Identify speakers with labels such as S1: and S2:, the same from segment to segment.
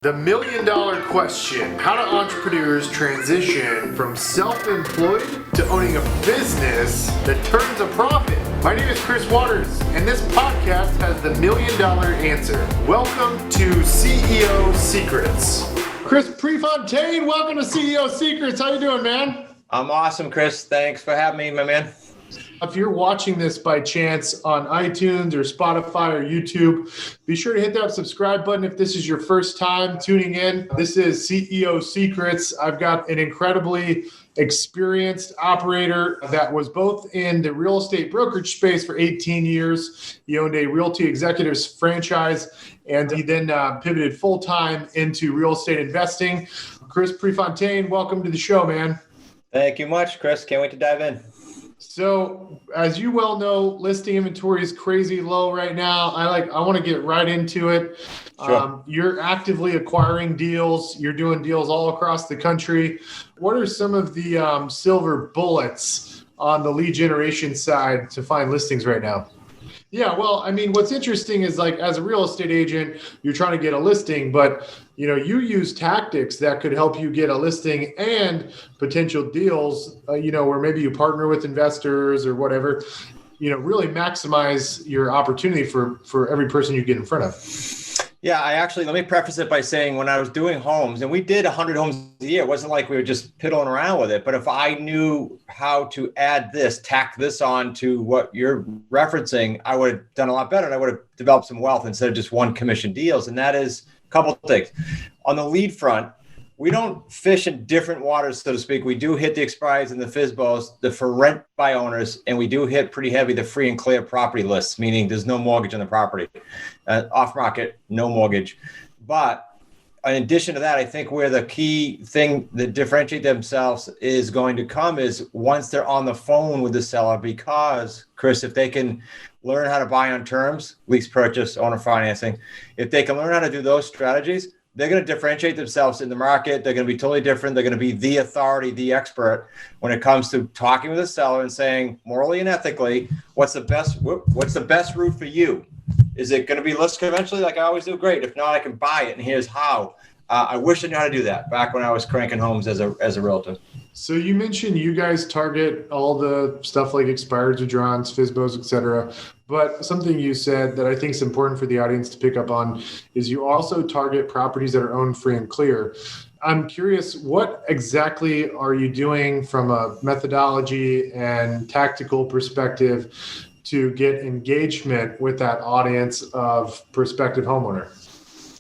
S1: The $1,000,000 question: how do entrepreneurs transition from self-employed to owning a business that turns a profit? My name is Chris Waters, and this podcast has the $1,000,000 answer. Welcome to CEO Secrets. Chris Prefontaine, welcome to CEO Secrets. How you doing, man?
S2: I'm awesome, Chris. Thanks for having me, my man.
S1: If you're watching this by chance on iTunes or Spotify or YouTube, be sure to hit that subscribe button if this is your first time tuning in. This is CEO Secrets. I've got an incredibly experienced operator that was both in the real estate brokerage space for 18 years. He owned a Realty Executives franchise, and he then pivoted full-time into real estate investing. Chris Prefontaine, welcome to the show, man.
S2: Thank you much, Chris. Can't wait to dive in.
S1: So, as you well know, listing inventory is crazy low right now. I want to get right into it.
S2: Sure.
S1: You're actively acquiring deals. You're doing deals all across the country. What are some of the silver bullets on the lead generation side to find listings right now? Yeah, well, I mean, what's interesting is as a real estate agent, you're trying to get a listing, but you use tactics that could help you get a listing and potential deals, where maybe you partner with investors or whatever, really maximize your opportunity for every person you get in front of.
S2: Yeah, let me preface it by saying when I was doing homes, and we did 100 homes a year, it wasn't like we were just piddling around with it. But if I knew how to tack this on to what you're referencing, I would have done a lot better, and I would have developed some wealth instead of just one commission deals. And that is a couple of things. On the lead front, we don't fish in different waters, so to speak. We do hit the expires and the FSBOs, the for rent by owners, and we do hit pretty heavy the free and clear property lists, meaning there's no mortgage on the property. Off market, no mortgage. But in addition to that, I think where the key thing that differentiate themselves is going to come is once they're on the phone with the seller, because, Chris, if they can learn how to buy on terms, lease purchase, owner financing, if they can learn how to do those strategies, they're going to differentiate themselves in the market. They're going to be totally different. They're going to be the authority, the expert when it comes to talking with a seller and saying morally and ethically, what's the best route for you? Is it going to be list conventionally like I always do? Great. If not, I can buy it. And here's how. I wish I knew how to do that back when I was cranking homes as a realtor.
S1: So you mentioned you guys target all the stuff like expireds, withdrawals, FSBOs, et cetera. But something you said that I think is important for the audience to pick up on is you also target properties that are owned free and clear. I'm curious, what exactly are you doing from a methodology and tactical perspective to get engagement with that audience of prospective homeowner?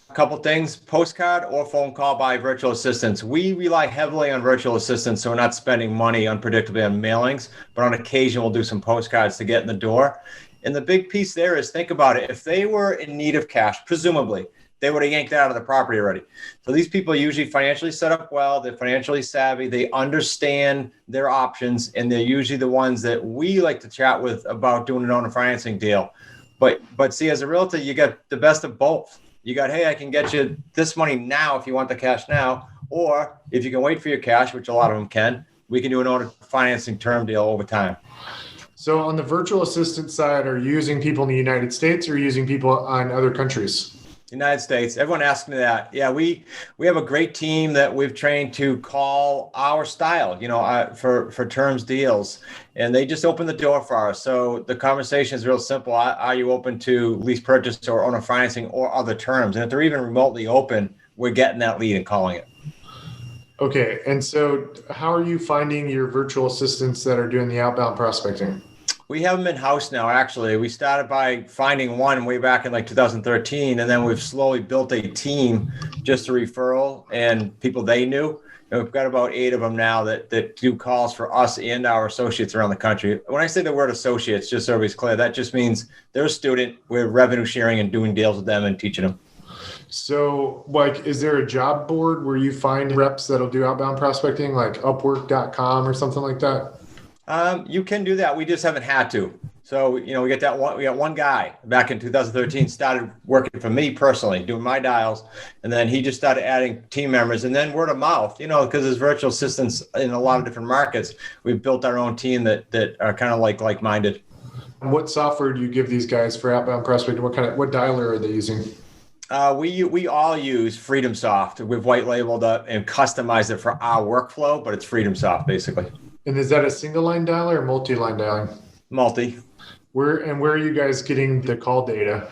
S2: A couple things: postcard or phone call by virtual assistants. We rely heavily on virtual assistants, so we're not spending money unpredictably on mailings, but on occasion we'll do some postcards to get in the door. And the big piece there is, think about it. If they were in need of cash, presumably, they would have yanked it out of the property already. So these people are usually financially set up well. They're financially savvy. They understand their options, and they're usually the ones that we like to chat with about doing an owner financing deal. But see, as a realtor, you get the best of both. You got, hey, I can get you this money now if you want the cash now, or if you can wait for your cash, which a lot of them can, we can do an owner financing term deal over time.
S1: So on the virtual assistant side, are you using people in the United States or using people on other countries?
S2: United States. Everyone asks me that. Yeah, we have a great team that we've trained to call our style, for terms deals, and they just open the door for us. So the conversation is real simple. Are you open to lease purchase or owner financing or other terms? And if they're even remotely open, we're getting that lead and calling it.
S1: Okay. And so how are you finding your virtual assistants that are doing the outbound prospecting?
S2: We have them in-house now, actually. We started by finding one way back in 2013, and then we've slowly built a team just to referral and people they knew. And we've got about 8 of them now that do calls for us and our associates around the country. When I say the word associates, just so everybody's clear, that just means they're a student. We're revenue sharing and doing deals with them and teaching them.
S1: So, is there a job board where you find reps that'll do outbound prospecting, like Upwork.com or something like that?
S2: You can do that. We just haven't had to. So, we got one guy back in 2013 started working for me personally, doing my dials. And then he just started adding team members, and then word of mouth, because there's virtual assistants in a lot of different markets. We've built our own team that are kind of like-minded.
S1: What software do you give these guys for outbound prospecting? What dialer are they using?
S2: We all use FreedomSoft. We've white labeled it and customized it for our workflow, but it's FreedomSoft basically.
S1: And is that a single line dialer or multi-line dialing?
S2: Multi.
S1: Where are you guys getting the call data?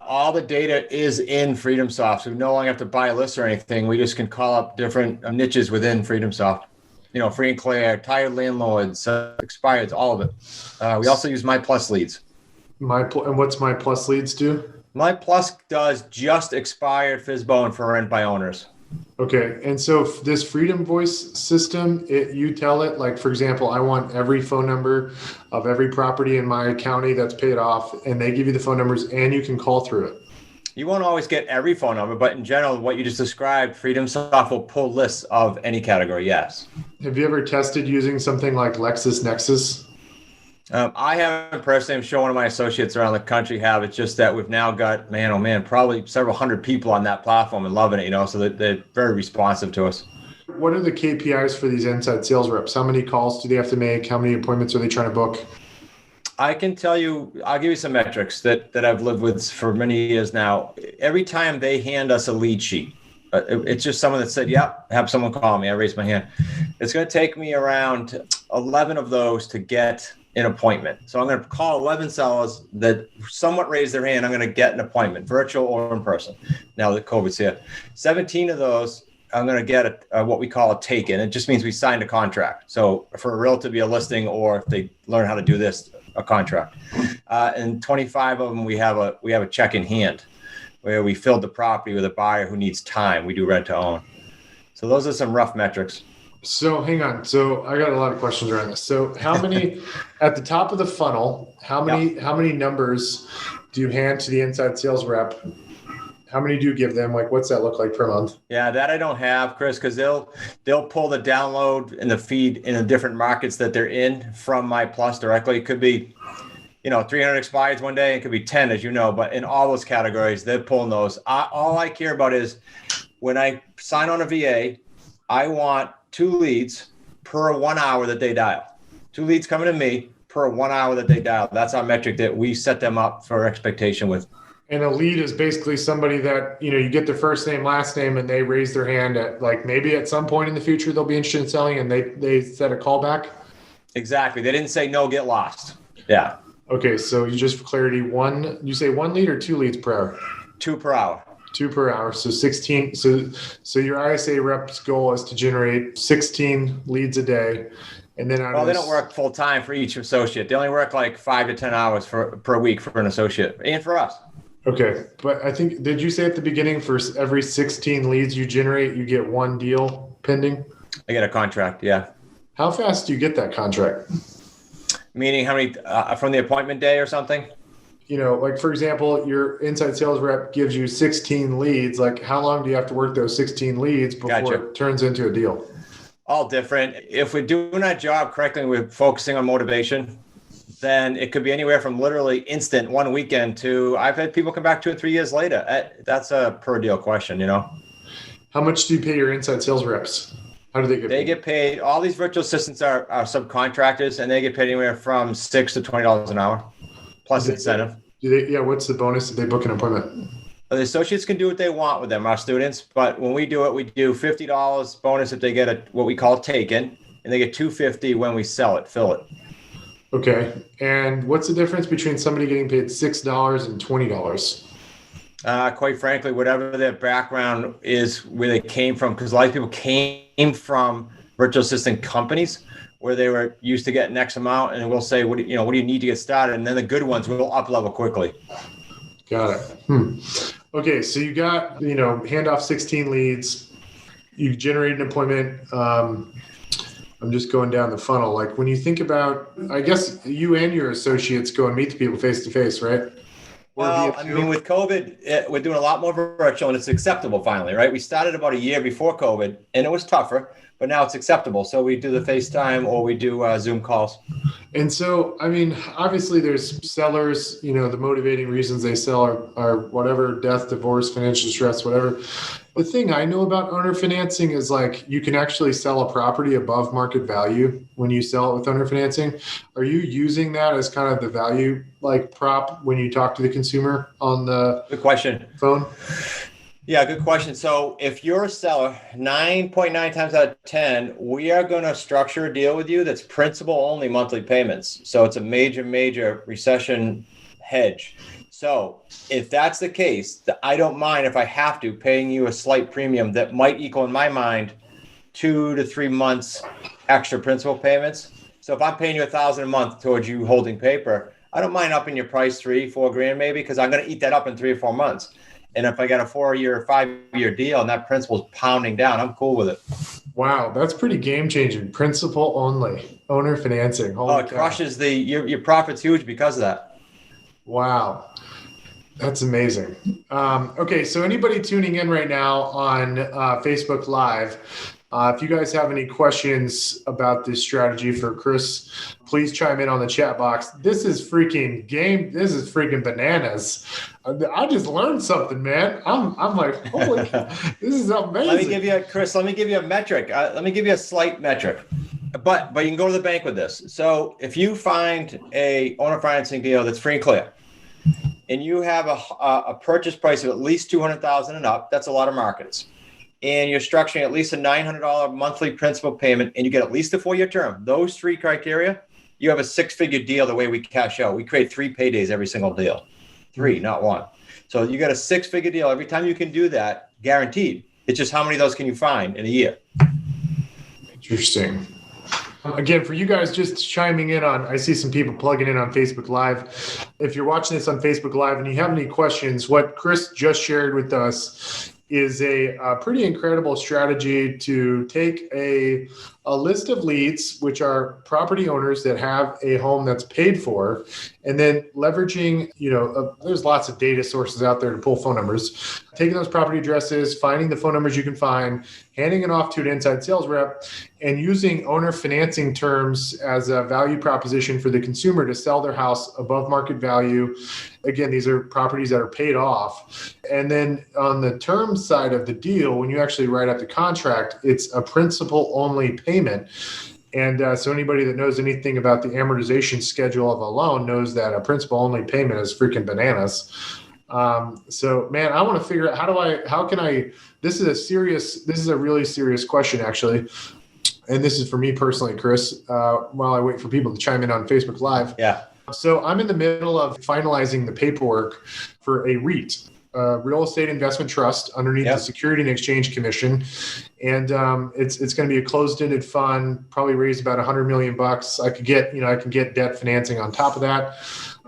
S2: All the data is in FreedomSoft. So we no longer have to buy lists or anything. We just can call up different niches within FreedomSoft. Free and clear, tired landlords, expireds, all of it. We also use My Plus leads.
S1: And what's My Plus leads do?
S2: My Plus does just expired FSBO and for rent by owners.
S1: Okay. And so this Freedom Voice system, you tell it, like, for example, I want every phone number of every property in my county that's paid off, and they give you the phone numbers and you can call through it.
S2: You won't always get every phone number, but in general, what you just described, FreedomSoft will pull lists of any category, yes.
S1: Have you ever tested using something like LexisNexis?
S2: I haven't personally. I'm sure one of my associates around the country have. It's just that we've now got, probably several hundred people on that platform and loving it, so that they're very responsive to us.
S1: What are the KPIs for these inside sales reps? How many calls do they have to make? How many appointments are they trying to book?
S2: I can tell you, I'll give you some metrics that I've lived with for many years now. Every time they hand us a lead sheet, it's just someone that said, yep, have someone call me. I raised my hand. It's going to take me around 11 of those to get an appointment. So I'm going to call 11 sellers that somewhat raise their hand. I'm going to get an appointment, virtual or in person. Now that COVID's here, 17 of those, I'm going to get what we call a take-in. It just means we signed a contract. So for a realtor to be a listing, or if they learn how to do this, a contract. And 25 of them, we have a check in hand where we filled the property with a buyer who needs time. We do rent to own. So those are some rough metrics.
S1: So hang on. So I got a lot of questions around this. So how many at the top of the funnel, how many numbers do you hand to the inside sales rep? How many do you give them? Like, what's that look like per month?
S2: Yeah, that I don't have, Chris, because they'll pull the download and the feed in the different markets that they're in from My Plus directly. It could be, 300 expireds one day. It could be 10, as you know. But in all those categories, they're pulling those. All I care about is when I sign on a VA, I want 2 leads per 1 hour that they dial. 2 leads coming to me per 1 hour that they dial. That's our metric that we set them up for expectation with.
S1: And a lead is basically somebody that, you get their first name, last name, and they raise their hand at, like, maybe at some point in the future they'll be interested in selling, and they set a call back?
S2: Exactly. They didn't say no, get lost. Yeah.
S1: Okay, so you just for clarity, you say 1 lead or 2 leads per hour?
S2: 2 per hour.
S1: 2 per hour. So 16. So your ISA rep's goal is to generate 16 leads a day. And then
S2: they don't work full time for each associate. They only work like 5 to 10 hours per week for an associate and for us.
S1: Okay. But I think, did you say at the beginning for every 16 leads you generate, you get 1 deal pending?
S2: I get a contract. Yeah.
S1: How fast do you get that contract?
S2: Meaning how many from the appointment day or something?
S1: Like, for example, your inside sales rep gives you 16 leads. Like, how long do you have to work those 16 leads before it turns into a deal?
S2: All different. If we're doing our job correctly and we're focusing on motivation, then it could be anywhere from literally instant 1 weekend to I've had people come back 2 or 3 years later. That's a per deal question,
S1: How much do you pay your inside sales reps? How do they get paid?
S2: They get paid. All these virtual assistants are subcontractors, and they get paid anywhere from $6 to $20 an hour, plus incentive.
S1: What's the bonus if they book an appointment?
S2: The associates can do what they want with them, our students, but when we do it, we do $50 bonus if they get what we call take-in, and they get $250 when we sell it, fill it.
S1: Okay. And what's the difference between somebody getting paid $6 and $20?
S2: Quite frankly, whatever their background is, where they came from, because a lot of people came from virtual assistant companies where they were used to getting X amount, and we'll say, what do you need to get started? And then the good ones will up level quickly.
S1: Got it. Okay, so you got, hand off 16 leads. You generate an appointment. I'm just going down the funnel. Like, when you think about, I guess you and your associates go and meet the people face to face, right?
S2: Well, with COVID, we're doing a lot more virtual, and it's acceptable finally, right? We started about a year before COVID, and it was tougher, but now it's acceptable. So we do the FaceTime or we do Zoom calls.
S1: And so, I mean, obviously there's sellers, the motivating reasons they sell are whatever, death, divorce, financial stress, whatever. The thing I know about owner financing is like you can actually sell a property above market value when you sell it with owner financing. Are you using that as kind of the value like prop when you talk to the consumer on the
S2: Good question.
S1: phone?
S2: Yeah, good question. So if you're a seller, 9.9 times out of 10, we are going to structure a deal with you that's principal only monthly payments. So it's a major, major recession hedge. So if that's the case, I don't mind if I have to paying you a slight premium that might equal in my mind 2 to 3 months extra principal payments. So if I'm paying you $1,000 a month towards you holding paper, I don't mind upping your price $3-4 grand maybe, because I'm going to eat that up in 3 or 4 months. And if I got a 4-year or 5-year deal and that principal's pounding down, I'm cool with it.
S1: Wow, that's pretty game changing. Principal only, owner financing. Holy
S2: it crushes your profit's huge because of that.
S1: Wow. That's amazing. Okay, so anybody tuning in right now on Facebook Live, if you guys have any questions about this strategy for Chris, please chime in on the chat box. This is freaking bananas. I just learned something, man. I'm like, holy, this is amazing.
S2: Let me give you a metric. Let me give you a slight metric. But you can go to the bank with this. So if you find a owner financing deal that's free and clear, and you have a purchase price of at least $200,000 and up, that's a lot of markets. And you're structuring at least a $900 monthly principal payment, and you get at least a 4-year term. Those 3 criteria, you have a 6-figure deal the way we cash out. We create 3 paydays every single deal. 3, not 1. So you got a 6-figure deal every time you can do that, guaranteed. It's just how many of those can you find in a year?
S1: Interesting. Again, for you guys just chiming in on, I see some people plugging in on Facebook Live. If you're watching this on Facebook Live and you have any questions, what Chris just shared with us is a pretty incredible strategy to take a list of leads, which are property owners that have a home that's paid for, and then leveraging, there's lots of data sources out there to pull phone numbers, taking those property addresses, finding the phone numbers you can find, handing it off to an inside sales rep, and using owner financing terms as a value proposition for the consumer to sell their house above market value. Again, these are properties that are paid off. And then on the term side of the deal, when you actually write up the contract, it's a principal only payment. And so anybody that knows anything about the amortization schedule of a loan knows that a principal only payment is freaking bananas. So man, I want to figure out this is a really serious question actually. And this is for me personally, Chris, while I wait for people to chime in on Facebook Live.
S2: Yeah.
S1: So I'm in the middle of finalizing the paperwork for a REIT, real estate investment trust underneath the Security and Exchange Commission. And it's going to be a closed-ended fund, probably raise about $100 million. I can get debt financing on top of that.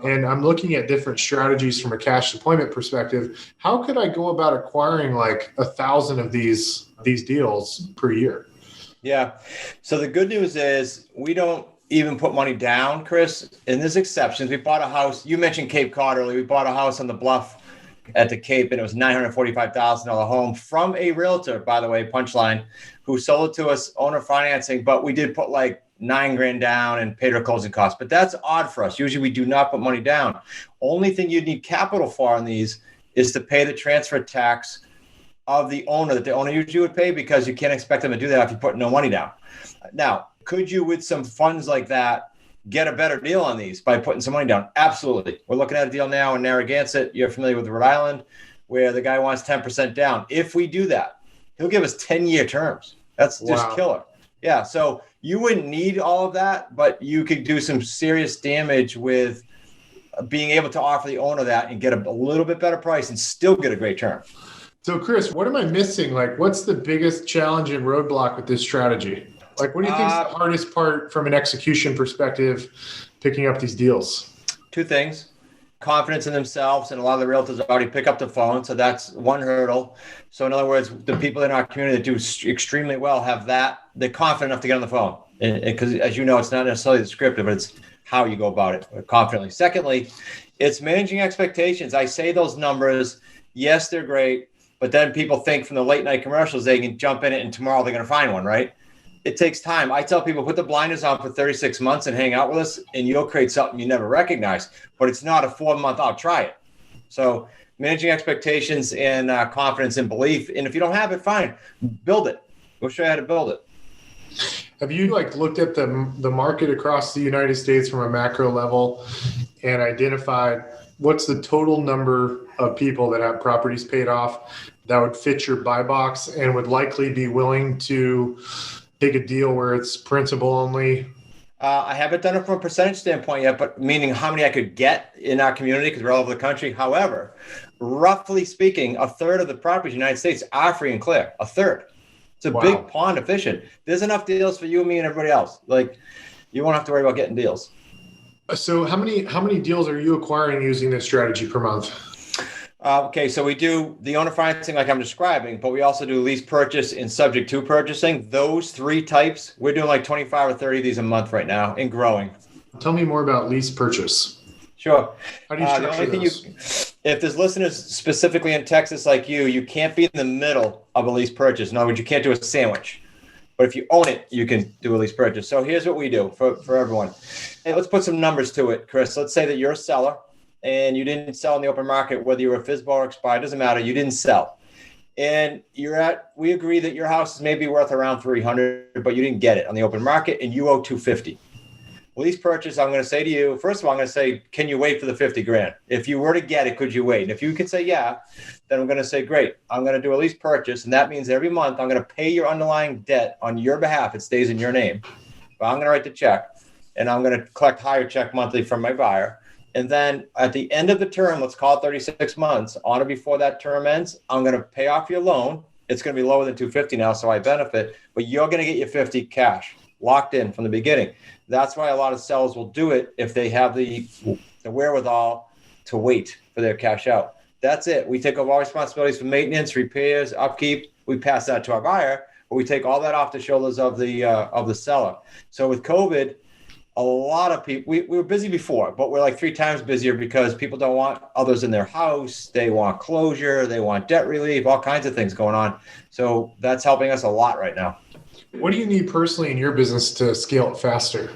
S1: And I'm looking at different strategies from a cash deployment perspective. How could I go about acquiring like 1,000 of these deals per year?
S2: Yeah. So the good news is we don't even put money down, Chris. And there's exceptions. We bought a house. You mentioned Cape Cod earlier. We bought a house on the bluff at the Cape, and it was $945,000 home from a realtor, by the way, punchline, who sold it to us owner financing. But we did put like $9 grand down and paid our closing costs. But that's odd for us. Usually we do not put money down. Only thing you'd need capital for on these is to pay the transfer tax of the owner that the owner usually would pay, because you can't expect them to do that if you put no money down. Now, could you, with some funds like that, get a better deal on these by putting some money down? Absolutely. We're looking at a deal now in Narragansett. You're familiar with Rhode Island, where the guy wants 10% down. If we do that, he'll give us 10-year terms. That's just killer. Yeah. So you wouldn't need all of that, but you could do some serious damage with being able to offer the owner that and get a little bit better price and still get a great term.
S1: So Chris, what am I missing? Like, what's the biggest challenge and roadblock with this strategy? Like, what do you think is the hardest part from an execution perspective, picking up these deals?
S2: 2 things. Confidence in themselves, and a lot of the realtors already pick up the phone, so that's one hurdle. So in other words, the people in our community that do extremely well have that. They're confident enough to get on the phone. Because as you know, it's not necessarily the script, but it's how you go about it confidently. Secondly, it's managing expectations. I say those numbers, yes, they're great, but then people think from the late night commercials, they can jump in it and tomorrow they're going to find one, right? it takes time. I tell people, put the blinders on for 36 months and hang out with us, and you'll create something you never recognize. But it's not a 4-month, I'll try it. So managing expectations and confidence and belief. And if you don't have it, fine, build it. We'll show you how to build it.
S1: Have you looked at the market across the United States from a macro level and identified what's the total number of people that have properties paid off that would fit your buy box and would likely be willing to take a deal where it's principal only?
S2: I haven't done it from a percentage standpoint yet, but meaning how many I could get in our community because we're all over the country. However, roughly speaking, a third of the properties in the United States are free and clear. A third. It's a big pond of fishing. There's enough deals for you, me, and everybody else. You won't have to worry about getting deals.
S1: So how many deals are you acquiring using this strategy per month?
S2: Okay, so we do the owner financing like I'm describing, but we also do lease purchase and subject to purchasing. Those 3 types, we're doing 25 or 30 of these a month right now and growing.
S1: Tell me more about lease purchase.
S2: Sure.
S1: How do you structure those?
S2: If there's listeners specifically in Texas like you can't be in the middle of a lease purchase. In other words, you can't do a sandwich. But if you own it, you can do a lease purchase. So here's what we do for everyone. Hey, let's put some numbers to it, Chris. Let's say that you're a seller and you didn't sell in the open market, whether you were a FSBO or expired, doesn't matter. You didn't sell. And we agree that your house is maybe worth around $300, but you didn't get it on the open market and you owe $250. Lease purchase, I'm going to say to you, first of all, I'm going to say, can you wait for the $50,000? If you were to get it, could you wait? And if you could say, yeah, then I'm going to say, great, I'm going to do a lease purchase. And that means every month I'm going to pay your underlying debt on your behalf. It stays in your name. But I'm going to write the check and I'm going to collect higher check monthly from my buyer. And then at the end of the term, let's call it 36 months, on or before that term ends, I'm going to pay off your loan. It's going to be lower than $250 now, so I benefit, but you're going to get your $50 cash locked in from the beginning. That's why a lot of sellers will do it if they have the wherewithal to wait for their cash out. That's it. We take over all responsibilities for maintenance, repairs, upkeep. We pass that to our buyer, but we take all that off the shoulders of the seller. So with COVID, a lot of people, we were busy before, but we're 3 times busier because people don't want others in their house. They want closure. They want debt relief, all kinds of things going on. So that's helping us a lot right now.
S1: What do you need personally in your business to scale it faster?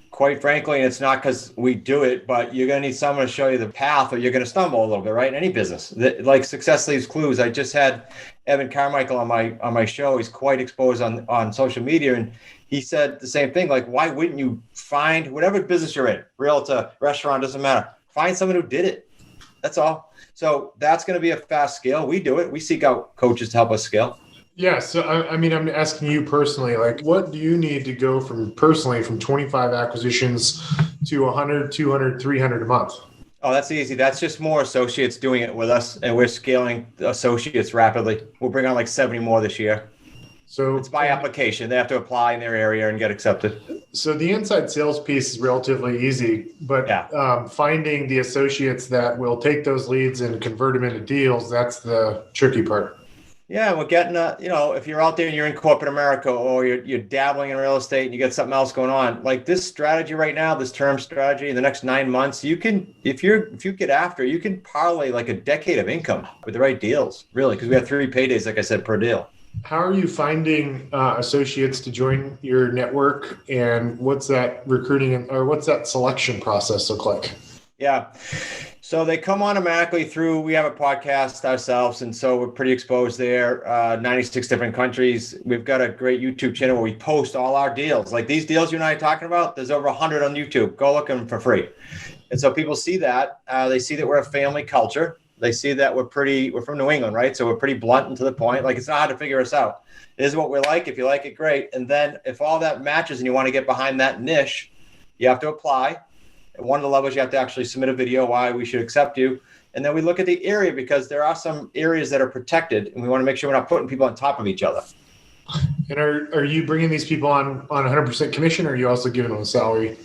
S2: Quite frankly, and it's not because we do it, but you're going to need someone to show you the path or you're going to stumble a little bit, right? In any business. Success leaves clues. I just had Evan Carmichael on my show. He's quite exposed on social media. And he said the same thing. Why wouldn't you find whatever business you're in, realtor, restaurant, doesn't matter. Find someone who did it. That's all. So that's going to be a fast scale. We do it. We seek out coaches to help us scale.
S1: Yeah. So, I'm asking you personally, what do you need to go from 25 acquisitions to 100, 200, 300 a month?
S2: Oh, that's easy. That's just more associates doing it with us. And we're scaling associates rapidly. We'll bring on 70 more this year. So it's by application. They have to apply in their area and get accepted.
S1: So the inside sales piece is relatively easy, but finding the associates that will take those leads and convert them into deals, that's the tricky part.
S2: Yeah, we're getting if you're out there and you're in corporate America or you're dabbling in real estate and you get something else going on, this strategy right now, this term strategy, in the next 9 months, you can, if you get after, you can parlay a decade of income with the right deals, really, because we have 3 paydays, like I said, per deal.
S1: How are you finding associates to join your network, and what's that recruiting or what's that selection process look like?
S2: Yeah. So they come automatically through, we have a podcast ourselves, and so we're pretty exposed there, 96 different countries. We've got a great YouTube channel where we post all our deals. These deals you and I are talking about, there's over 100 on YouTube. Go look them for free. And so people see that. They see that we're a family culture. They see that we're from New England, right? So we're pretty blunt and to the point. It's not hard to figure us out. This is what we like. If you like it, great. And then if all that matches and you want to get behind that niche, you have to apply. At one of the levels, you have to actually submit a video why we should accept you. And then we look at the area because there are some areas that are protected and we want to make sure we're not putting people on top of each other.
S1: And are you bringing these people on 100% commission, or are you also giving them a salary?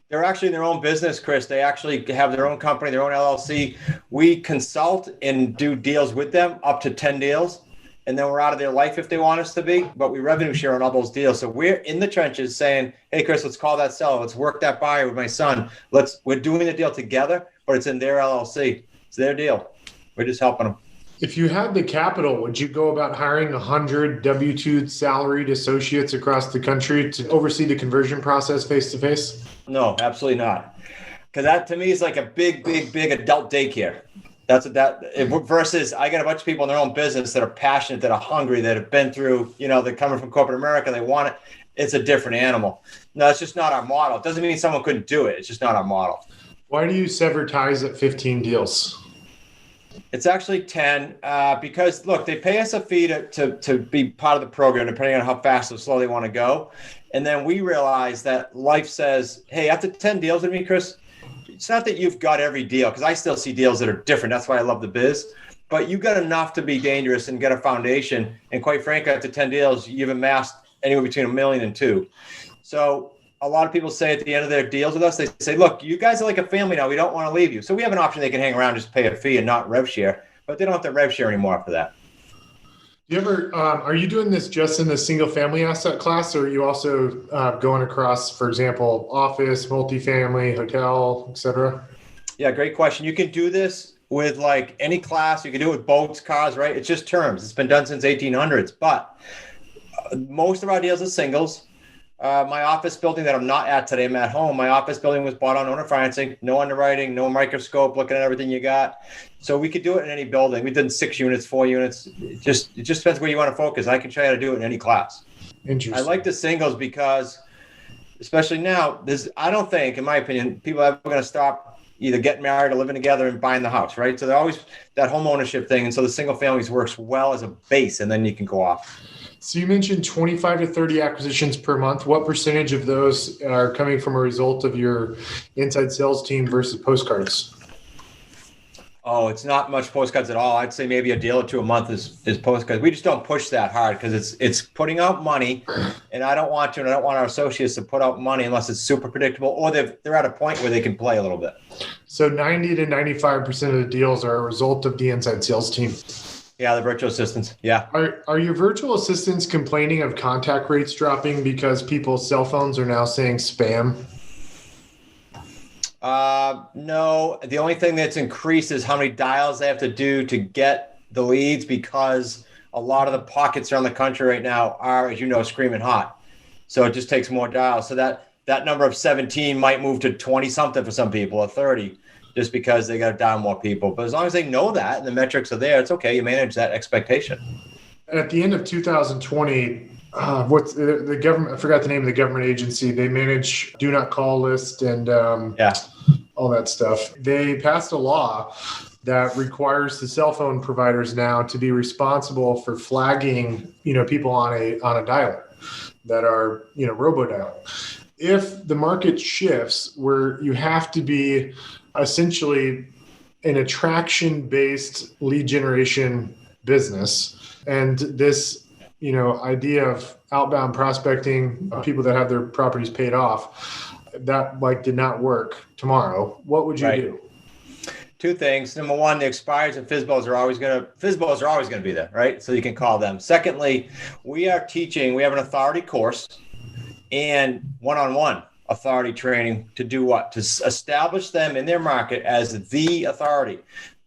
S2: They're actually in their own business, Chris. They actually have their own company, their own LLC. We consult and do deals with them, up to 10 deals. And then we're out of their life if they want us to be, but we revenue share on all those deals. So we're in the trenches saying, hey, Chris, let's call that seller. Let's work that buyer with my son. We're doing the deal together, but it's in their LLC. It's their deal. We're just helping them.
S1: If you had the capital, would you go about hiring 100 W-2 salaried associates across the country to oversee the conversion process face to face?
S2: No, absolutely not. Because that to me is like a big adult daycare. That's what that versus I got a bunch of people in their own business that are passionate, that are hungry, that have been through, they're coming from corporate America. They want it. It's a different animal. No, it's just not our model. It doesn't mean someone couldn't do it. It's just not our model.
S1: Why do you sever ties at 15 deals?
S2: It's actually 10 because, look, they pay us a fee to be part of the program, depending on how fast or slow they want to go. And then we realize that life says, hey, after 10 deals with me, Chris, it's not that you've got every deal, because I still see deals that are different. That's why I love the biz. But you got enough to be dangerous and get a foundation. And quite frankly, after 10 deals, you've amassed anywhere between $1 million and $2 million. So a lot of people say at the end of their deals with us, they say, look, you guys are like a family now. We don't want to leave you. So we have an option. They can hang around, just pay a fee and not rev share, but they don't have to rev share anymore after that.
S1: Do you ever, are you doing this just in the single family asset class, or are you also going across, for example, office, multifamily, hotel, et cetera?
S2: Yeah, great question. You can do this with like any class. You can do it with boats, cars, right? It's just terms. It's been done since 1800s, but most of our deals are singles. My office building that I'm not at today, I'm at home. My office building was bought on owner financing, no underwriting, no microscope, looking at everything you got. So we could do it in any building. We did 6 units, 4 units. It just depends where you want to focus. I can try how to do it in any class.
S1: Interesting.
S2: I like the singles because, especially now, I don't think, in my opinion, people are going to stop either getting married or living together and buying the house, right? So they're always that home ownership thing. And so the single families works well as a base, and then you can go off.
S1: So you mentioned 25 to 30 acquisitions per month. What percentage of those are coming from a result of your inside sales team versus postcards?
S2: Oh, it's not much postcards at all. I'd say maybe a deal or two a month is postcards. We just don't push that hard because it's putting out money, and I don't want our associates to put out money unless it's super predictable or they're at a point where they can play a little bit.
S1: So 90 to 95% of the deals are a result of the inside sales team.
S2: Yeah, the virtual assistants. Yeah.
S1: Are your virtual assistants complaining of contact rates dropping because people's cell phones are now saying spam?
S2: No. The only thing that's increased is how many dials they have to do to get the leads, because a lot of the pockets around the country right now are, as you know, screaming hot. So it just takes more dials. So that number of 17 might move to 20 something for some people, or 30. Just because they got to dial more people. But as long as they know that and the metrics are there, it's okay. You manage that expectation.
S1: At the end of 2020, what's the government? I forgot the name of the government agency. They manage do not call list and all that stuff. They passed a law that requires the cell phone providers now to be responsible for flagging, people on a dialer that are, robo-dialing. If the market shifts where you have to be essentially an attraction-based lead generation business, and this, idea of outbound prospecting, people that have their properties paid off, that did not work tomorrow, what would you do?
S2: Two things. Number one, the expires and FSBOs are always going to be there, right? So you can call them. Secondly, we have an authority course and one-on-one authority training to do what? To establish them in their market as the authority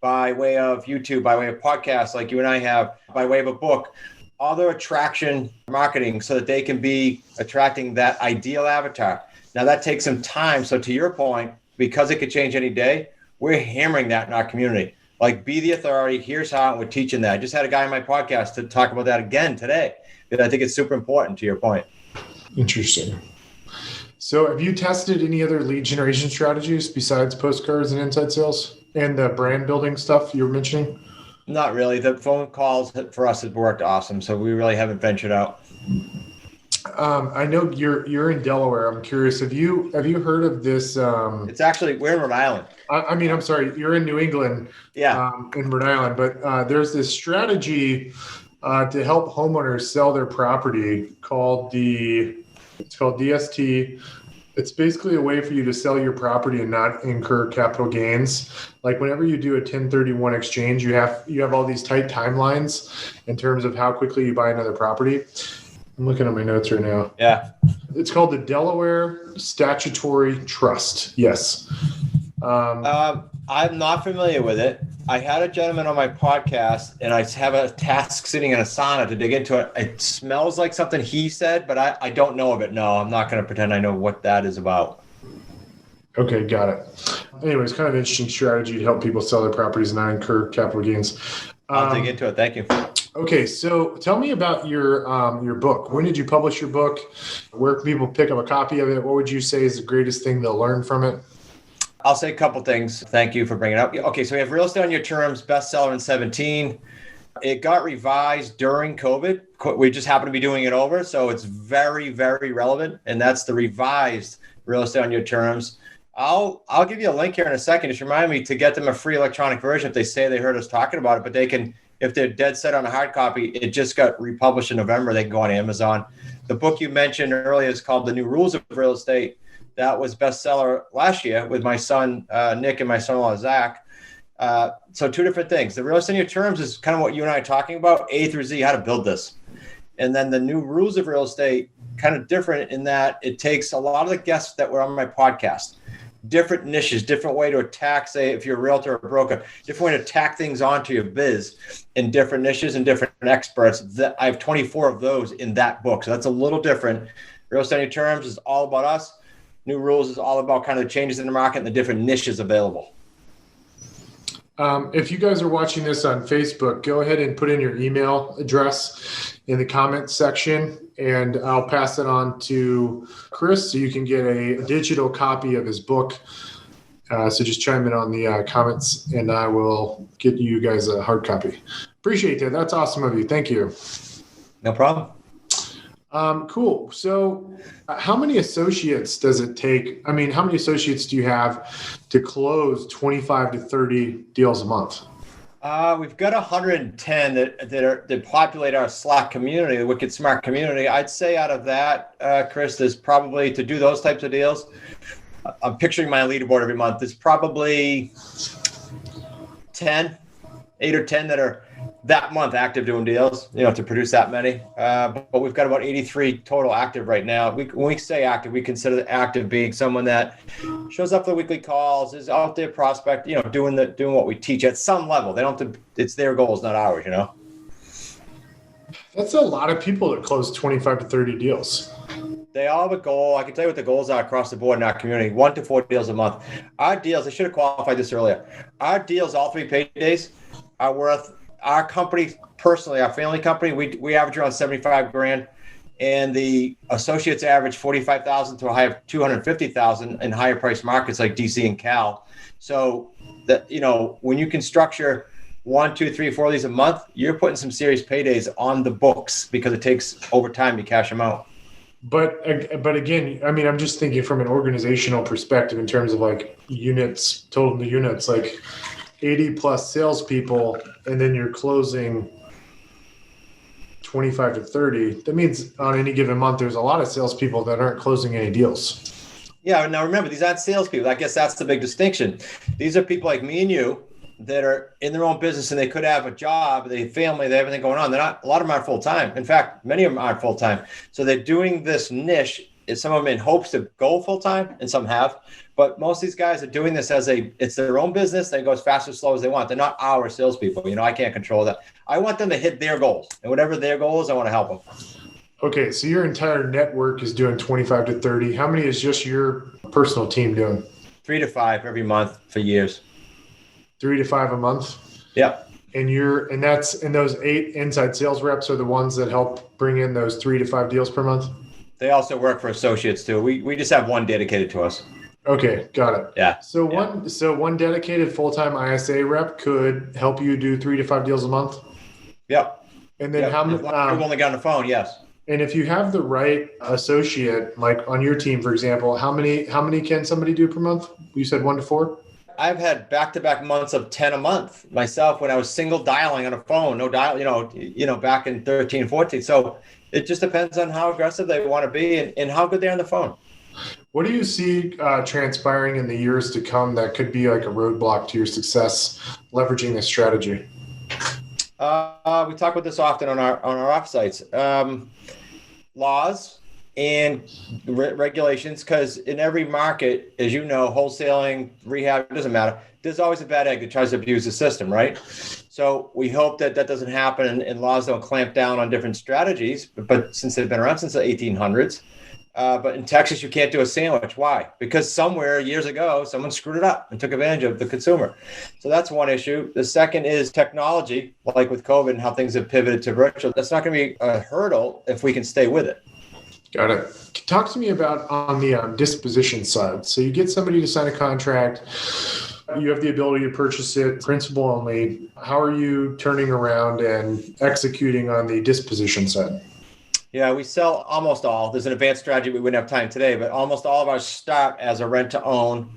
S2: by way of YouTube, by way of podcasts like you and I have, by way of a book, other attraction marketing so that they can be attracting that ideal avatar. Now that takes some time. So to your point, because it could change any day, we're hammering that in our community. Be the authority. Here's how, and we're teaching that. I just had a guy on my podcast to talk about that again today, because I think it's super important to your point.
S1: Interesting. So have you tested any other lead generation strategies besides postcards and inside sales and the brand building stuff you were mentioning?
S2: Not really. The phone calls for us have worked awesome. So we really haven't ventured out.
S1: I know you're in Delaware. I'm curious. Have you heard of this?
S2: It's actually, we're in Rhode Island.
S1: I'm sorry. You're in New England.
S2: Yeah.
S1: In Rhode Island, but there's this strategy to help homeowners sell their property called DST. It's basically a way for you to sell your property and not incur capital gains. Whenever you do a 1031 exchange, you have all these tight timelines in terms of how quickly you buy another property. I'm looking at my notes right now.
S2: Yeah.
S1: It's called the Delaware Statutory Trust. Yes.
S2: I I'm not familiar with it. I had a gentleman on my podcast, and I have a task sitting in a sauna to dig into it. It smells like something he said, but I don't know of it. No, I'm not going to pretend I know what that is about.
S1: Okay, got it. Anyways, kind of interesting strategy to help people sell their properties and not incur capital gains.
S2: I'll dig into it. Thank you.
S1: Okay, so tell me about your book. When did you publish your book? Where can people pick up a copy of it? What would you say is the greatest thing they'll learn from it?
S2: I'll say a couple things. Thank you for bringing it up. Okay, so we have Real Estate on Your Terms, bestseller in 2017. It got revised during COVID. We just happen to be doing it over, so it's very, very relevant, and that's the revised Real Estate on Your Terms. I'll give you a link here in a second. Just remind me to get them a free electronic version if they say they heard us talking about it, but they can, if they're dead set on a hard copy, it just got republished in November. They can go on Amazon. The book you mentioned earlier is called The New Rules of Real Estate. That was bestseller last year with my son, Nick, and my son-in-law, Zach. So two different things. The Real Estate on Your Terms is kind of what you and I are talking about, A through Z, how to build this. And then the New Rules of Real Estate, kind of different in that it takes a lot of the guests that were on my podcast, different niches, different way to attack, say, if you're a realtor or a broker, different way to tack things onto your biz in different niches and different experts. I have 24 of those in that book. So that's a little different. Real Estate on Your Terms is all about us. New Rules is all about kind of the changes in the market and the different niches available.
S1: If you guys are watching this on Facebook, go ahead and put in your email address in the comments section, and I'll pass it on to Chris so you can get a digital copy of his book. So just chime in on the comments, and I will get you guys a hard copy. Appreciate that. That's awesome of you. Thank you.
S2: No problem.
S1: Cool. So how many associates does it take? I mean, how many associates do you have to close 25 to 30 deals a month?
S2: We've got 110 that populate our Slack community, the Wicked Smart community. I'd say out of that, Chris, there's probably, to do those types of deals, I'm picturing my leaderboard every month. There's probably 8 or 10 that are that month active doing deals, to produce that many. But we've got about 83 total active right now. When we say active, we consider active being someone that shows up for weekly calls, is out there prospect, doing what we teach at some level. They don't have to, it's their goals, not ours,
S1: That's a lot of people that close 25 to 30 deals.
S2: They all have a goal. I can tell you what the goals are across the board in our community, 1 to 4 deals a month. Our deals, I should have qualified this earlier. Our deals, all 3 paydays, are worth, our company, personally, our family company, we average around 75 grand, and the associates average 45,000 to a high of 250,000 in higher price markets like DC and Cal. So that, when you can structure 1, 2, 3, 4 of these a month, you're putting some serious paydays on the books because it takes over time to cash them out.
S1: But again, I mean, I'm just thinking from an organizational perspective in terms of like units, total units, like 80 plus salespeople, and then you're closing 25 to 30. That means on any given month, there's a lot of salespeople that aren't closing any deals.
S2: Yeah. Now remember, these aren't salespeople. I guess that's the big distinction. These are people like me and you that are in their own business, and they could have a job, they have family, they have everything going on. They're not, a lot of them aren't full time. In fact, many of them aren't full time. So they're doing this niche. Some of them in hopes to go full time, and some have. But most of these guys are doing this as it's their own business. They go as fast or slow as they want. They're not our salespeople. I can't control that. I want them to hit their goals, and whatever their goal is, I want to help them.
S1: Okay, so your entire network is doing 25 to 30. How many is just your personal team doing?
S2: 3 to 5 every month for years.
S1: 3 to 5 a month.
S2: Yep.
S1: And those 8 inside sales reps are the ones that help bring in those 3 to 5 deals per month.
S2: They also work for associates too. We just have one dedicated to us.
S1: Okay, got it.
S2: Yeah.
S1: So one dedicated full-time ISA rep could help you do 3 to 5 deals a month.
S2: Yep.
S1: And then how many?
S2: We've only got on the phone. Yes.
S1: And if you have the right associate, like on your team, for example, how many can somebody do per month? You said 1 to 4.
S2: I've had back-to-back months of 10 a month myself when I was single dialing on a phone, no dial, back in 13, 14. So it just depends on how aggressive they want to be and how good they're on the phone.
S1: What do you see transpiring in the years to come that could be like a roadblock to your success leveraging this strategy?
S2: We talk about this often on our offsites. Laws, and regulations, because in every market, as you know, wholesaling, rehab, it doesn't matter. There's always a bad egg that tries to abuse the system, right? So we hope that that doesn't happen and laws don't clamp down on different strategies, but since they've been around since the 1800s. But in Texas, you can't do a sandwich. Why? Because somewhere years ago, someone screwed it up and took advantage of the consumer. So that's one issue. The second is technology, like with COVID and how things have pivoted to virtual. That's not going to be a hurdle if we can stay with it.
S1: Got it. Talk to me about on the disposition side. So you get somebody to sign a contract. You have the ability to purchase it principal only. How are you turning around and executing on the disposition side?
S2: Yeah, we sell almost all. There's an advanced strategy we wouldn't have time today, but almost all of ours start as a rent to own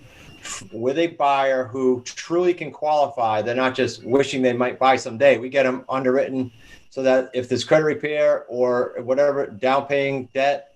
S2: with a buyer who truly can qualify. They're not just wishing they might buy someday. We get them underwritten so that if there's credit repair or whatever, down paying debt,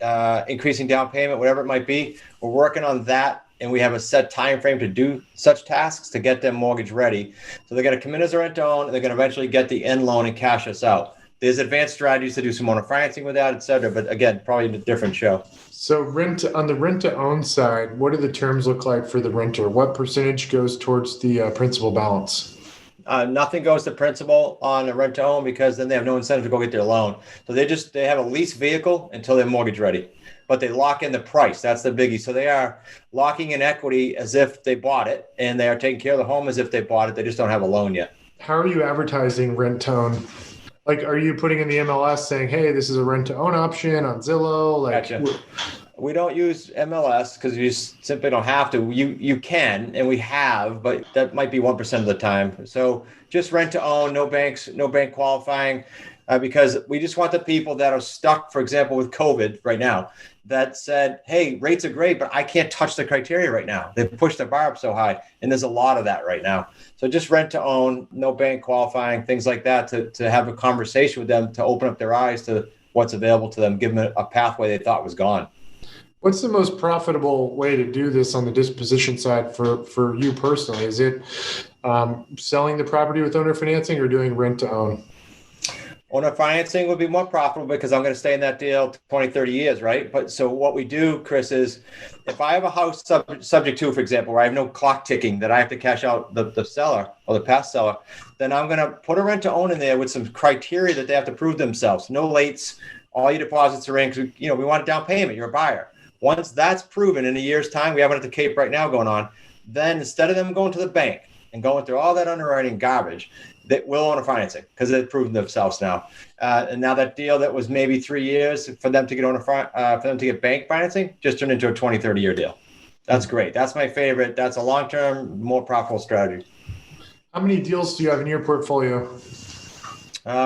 S2: increasing down payment, whatever it might be, we're working on that. And we have a set time frame to do such tasks to get them mortgage ready. So they're going to come in as a rent to own, and they're going to eventually get the end loan and cash us out. There's advanced strategies to do some owner financing with that, et cetera. But again, probably a different show.
S1: So on the rent to own side, what do the terms look like for the renter? What percentage goes towards the principal balance?
S2: Nothing goes to principal on a rent to own because then they have no incentive to go get their loan. So they have a lease vehicle until they're mortgage ready, but they lock in the price. That's the biggie. So they are locking in equity as if they bought it, and they are taking care of the home as if they bought it. They just don't have a loan yet.
S1: How are you advertising rent to own? Like, are you putting in the MLS saying, hey, this is a rent to own option on Zillow? Like,
S2: gotcha. We don't use MLS because you simply don't have to. You can, and we have, but that might be 1% of the time. So just rent to own, no bank qualifying, because we just want the people that are stuck, for example, with COVID right now, that said, hey, rates are great, but I can't touch the criteria right now. They've pushed the bar up so high, and there's a lot of that right now. So just rent to own, no bank qualifying, things like that, to have a conversation with them, to open up their eyes to what's available to them, give them a pathway they thought was gone.
S1: What's the most profitable way to do this on the disposition side for you personally? Is it selling the property with owner financing or doing rent to own?
S2: Owner financing would be more profitable because I'm going to stay in that deal 20, 30 years, right? But so what we do, Chris, is if I have a house subject to, for example, where I have no clock ticking that I have to cash out the seller or the past seller, then I'm going to put a rent to own in there with some criteria that they have to prove themselves. No lates, all your deposits are in. We want a down payment. You're a buyer. Once that's proven in a year's time, we have it at the Cape right now going on, then instead of them going to the bank and going through all that underwriting garbage, that will own a financing because they've proven themselves now. And now that deal that was maybe 3 years for them to get for them to get bank financing just turned into a 20, 30-year deal. That's great. That's my favorite. That's a long-term, more profitable strategy.
S1: How many deals do you have in your portfolio?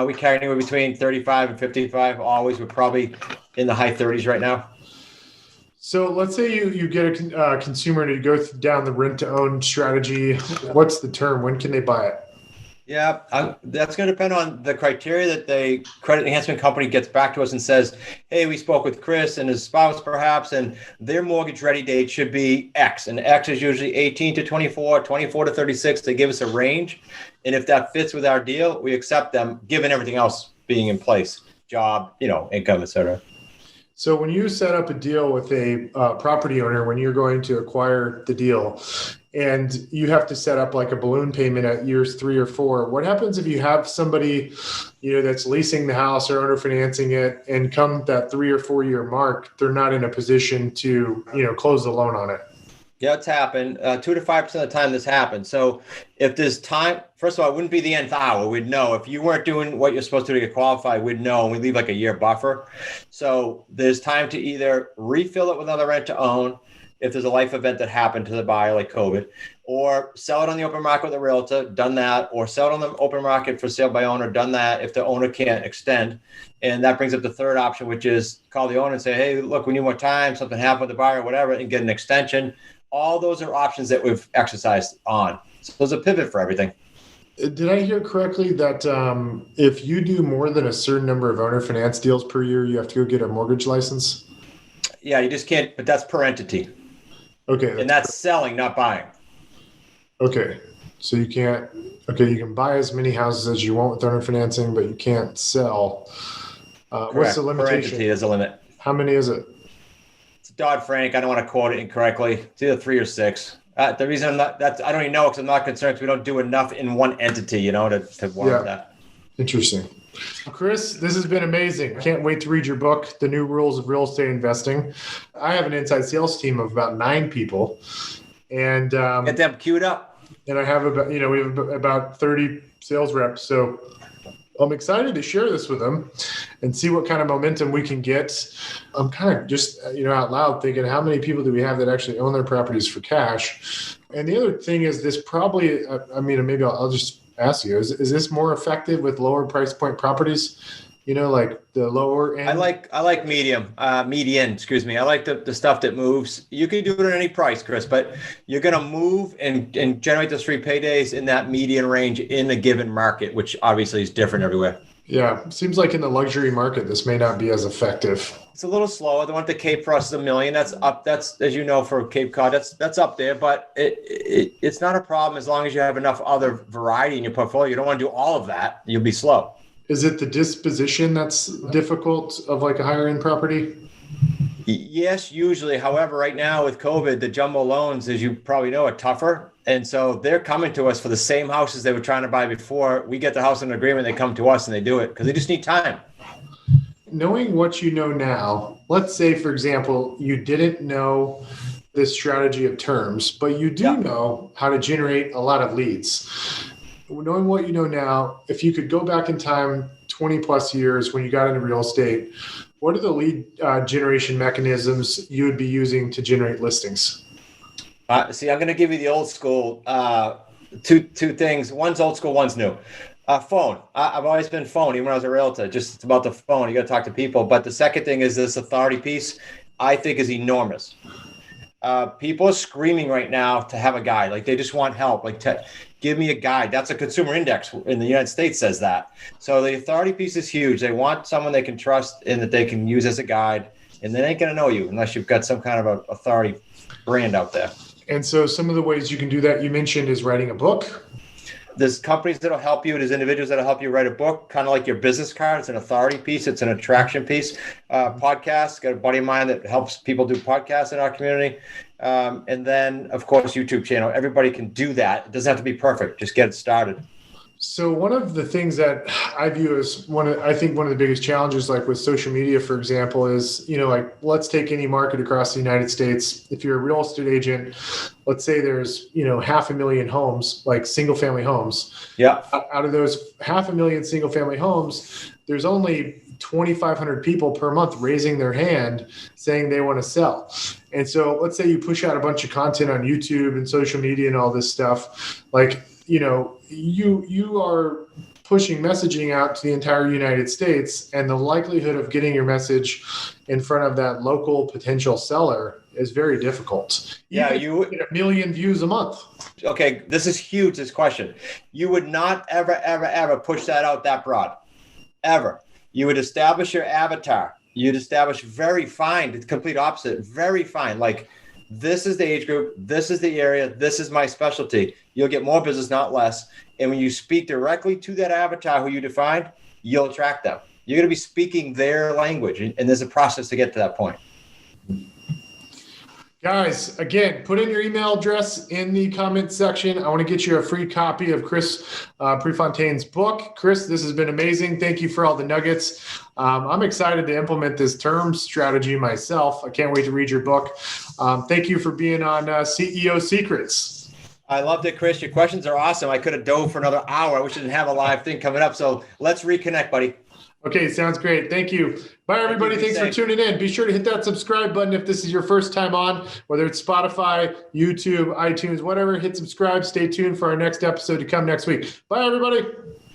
S2: We carry anywhere between 35 and 55 always. We're probably in the high 30s right now.
S1: So let's say you get a consumer to go down the rent-to-own strategy. What's the term? When can they buy it?
S2: Yeah, that's going to depend on the criteria that the credit enhancement company gets back to us and says, hey, we spoke with Chris and his spouse perhaps, and their mortgage ready date should be X. And X is usually 18 to 24, 24 to 36. They give us a range. And if that fits with our deal, we accept them, given everything else being in place, job, income, et cetera.
S1: So when you set up a deal with a property owner, when you're going to acquire the deal, and you have to set up like a balloon payment at years 3 or 4, what happens if you have somebody, that's leasing the house or owner financing it, and come that 3 or 4 year mark, they're not in a position to, close the loan on it?
S2: Yeah, it's happened. 2 to 5% of the time this happens. So if there's time, first of all, it wouldn't be the nth hour. We'd know. If you weren't doing what you're supposed to get qualified, we'd know, and we leave like a year buffer. So there's time to either refill it with another rent to own, if there's a life event that happened to the buyer like COVID, or sell it on the open market with a realtor, done that, or sell it on the open market for sale by owner, done that if the owner can't extend. And that brings up the third option, which is call the owner and say, hey, look, we need more time, something happened with the buyer, whatever, and get an extension. All those are options that we've exercised on. So there's a pivot for everything.
S1: Did I hear correctly that if you do more than a certain number of owner finance deals per year, you have to go get a mortgage license?
S2: Yeah, you just can't, but that's per entity.
S1: Okay.
S2: And that's selling, not buying.
S1: Okay. So you can buy as many houses as you want with owner financing, but you can't sell. What's the limitation?
S2: Per entity is a limit.
S1: How many is it?
S2: Dodd-Frank. I don't want to quote it incorrectly. It's either 3 or 6. The reason I'm not, I don't even know because I'm not concerned because we don't do enough in one entity, to warrant that.
S1: Interesting. Chris, this has been amazing. I can't wait to read your book, The New Rules of Real Estate Investing. I have an inside sales team of about 9 people. And
S2: get them queued up.
S1: And I have about, we have about 30 sales reps. So I'm excited to share this with them and see what kind of momentum we can get. I'm kind of just, out loud thinking, how many people do we have that actually own their properties for cash? And the other thing is this probably, maybe I'll just ask you, is this more effective with lower price point properties? Like the lower end?
S2: I like median, excuse me. I like the stuff that moves. You can do it at any price, Chris, but you're going to move and generate those 3 paydays in that median range in a given market, which obviously is different everywhere.
S1: Yeah. Seems like in the luxury market, this may not be as effective.
S2: It's a little slower. The one at the Cape for us is $1 million. That's up. That's, as you know, for Cape Cod, that's up there, but it's not a problem as long as you have enough other variety in your portfolio. You don't want to do all of that. You'll be slow.
S1: Is it the disposition that's difficult of like a higher end property?
S2: Yes, usually. However, right now with COVID, the jumbo loans, as you probably know, are tougher. And so they're coming to us for the same houses they were trying to buy before. We get the house in agreement, they come to us and they do it because they just need time.
S1: Knowing what you know now, let's say, for example, you didn't know this strategy of terms, but you do know how to generate a lot of leads. Knowing what you know now, if you could go back in time 20 plus years when you got into real estate, what are the lead generation mechanisms you would be using to generate listings?
S2: I'm going to give you the old school two things. One's old school, one's new. Phone. I've always been phone, even when I was a realtor. Just it's about the phone. You got to talk to people. But the second thing is this authority piece, I think is enormous. People are screaming right now to have a guide. Like they just want help. Like give me a guide. That's a consumer index in the United States says that. So the authority piece is huge. They want someone they can trust and that they can use as a guide. And they ain't going to know you unless you've got some kind of a authority brand out there.
S1: And so some of the ways you can do that you mentioned is writing a book.
S2: There's companies that'll help you. There's individuals that'll help you write a book, kind of like your business card. It's an authority piece. It's an attraction piece. Podcasts. Got a buddy of mine that helps people do podcasts in our community. And then, of course, YouTube channel. Everybody can do that. It doesn't have to be perfect. Just get it started.
S1: So one of the things that I view as one of the biggest challenges, like with social media, for example, is, like let's take any market across the United States. If you're a real estate agent, let's say there's, 500,000 homes, like single family homes.
S2: Yeah.
S1: Out of those 500,000 single family homes, there's only 2,500 people per month raising their hand saying they want to sell. And so let's say you push out a bunch of content on YouTube and social media and all this stuff, like, you are pushing messaging out to the entire United States, and the likelihood of getting your message in front of that local potential seller is very difficult. You get 1 million views a month.
S2: Okay, this is huge, this question. You would not ever push that out that broad, ever. You would establish your avatar. You'd establish very fine, the complete opposite, very fine, like this is the age group, this is the area, this is my specialty. You'll get more business, not less. And when you speak directly to that avatar who you define, you'll attract them. You're going to be speaking their language. And there's a process to get to that point.
S1: Guys, again, put in your email address in the comment section. I want to get you a free copy of Chris Prefontaine's book. Chris, this has been amazing. Thank you for all the nuggets. I'm excited to implement this term strategy myself. I can't wait to read your book. Thank you for being on CEO Secrets.
S2: I loved it, Chris. Your questions are awesome. I could have dove for another hour. I wish I didn't have a live thing coming up. So let's reconnect, buddy.
S1: Okay, sounds great. Thank you. Bye, everybody. Thanks for tuning in. Be sure to hit that subscribe button if this is your first time on, whether it's Spotify, YouTube, iTunes, whatever. Hit subscribe. Stay tuned for our next episode to come next week. Bye, everybody.